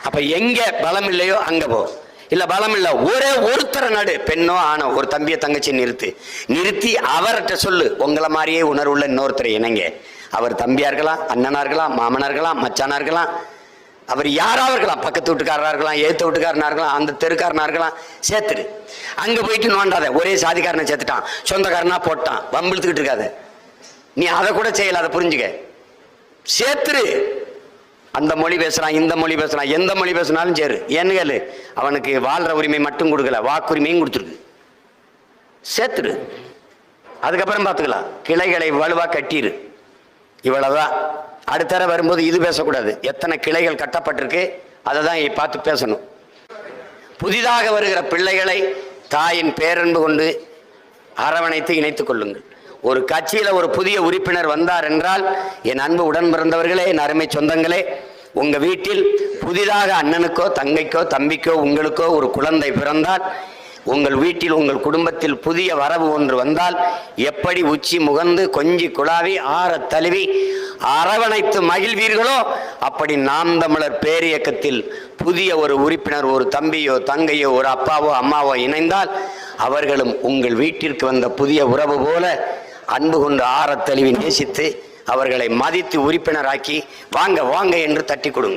அப்ப எங்க பலம் இல்லையோ அங்க போ. இல்ல பலம் இல்ல, ஒரே ஒருத்தர நடு, பெண்ணோ ஆணோ, ஒரு தம்பிய தங்கச்சி நிறுத்தி அவர்கிட்ட சொல்லு, உங்களை மாதிரியே உணர்வுள்ள இன்னொருத்தரை இணைங்க. அவர் தம்பியா இருக்கலாம், அண்ணனா இருக்கலாம், மாமனா இருக்கலாம், மச்சானா இருக்கலாம், அவர் யாராவது இருக்கலாம், பக்கத்து வீட்டுக்காரனா இருக்கலாம், ஏத்து வீட்டுக்காரனா இருக்கலாம், அந்த தெருக்காரனா இருக்கலாம், சேர்த்துரு. அங்க போயிட்டு நோண்டாத, ஒரே சாதிக்காரனை சேர்த்துட்டான், சொந்தக்காரனா போட்டான், வம்பிழுத்துக்கிட்டு இருக்காத. நீ அதை கூட செய்யல, அதை புரிஞ்சுக்க. சேர்த்துரு. அந்த மொழி பேசுறான், இந்த மொழி பேசுறான், எந்த மொழி பேசினாலும் சரி, ஏன்னு கேளு, அவனுக்கு வாழ்ற உரிமை மட்டும் கொடுக்கல, வாக்குரிமையும் கொடுத்துருக்கு. சேர்த்துரு. அதுக்கப்புறம் பார்த்துக்கலாம். கிளைகளை வலுவா கட்டிரு. இவ்வளவுதான். அடுத்தர வரும்போது இது பேசக்கூடாது. எத்தனை கிளைகள் கட்டப்பட்டிருக்கு அதை தான் பார்த்து பேசணும். புதிதாக வருகிற பிள்ளைகளை தாயின் பேரன்பு கொண்டு அரவணைத்து இணைத்துக் கொள்ளுங்கள். ஒரு கட்சியில ஒரு புதிய உறுப்பினர் வந்தார் என்றால், என் அன்பு உடன் பிறந்தவர்களே, என் அருமை சொந்தங்களே, உங்க வீட்டில் புதிதாக அண்ணனுக்கோ தங்கைக்கோ தம்பிக்கோ உங்களுக்கோ ஒரு குழந்தை பிறந்தால், உங்கள் வீட்டில் உங்கள் குடும்பத்தில் புதிய வரவு ஒன்று வந்தால், எப்படி உச்சி முகந்து கொஞ்சி குழாவி ஆற தழுவி அரவணைத்து மகிழ்வீர்களோ, அப்படி நாம் தமிழர் பேரியக்கத்தில் புதிய ஒரு உறுப்பினர், ஒரு தம்பியோ தங்கையோ ஒரு அப்பாவோ அம்மாவோ இணைந்தால், அவர்களும் உங்கள் வீட்டிற்கு வந்த புதிய உறவு போல அன்பு கொண்டு ஆற தழுவி நேசித்து அவர்களை மதித்து உறுப்பினராக்கி வாங்க வாங்க என்று தட்டி கொடுங்க.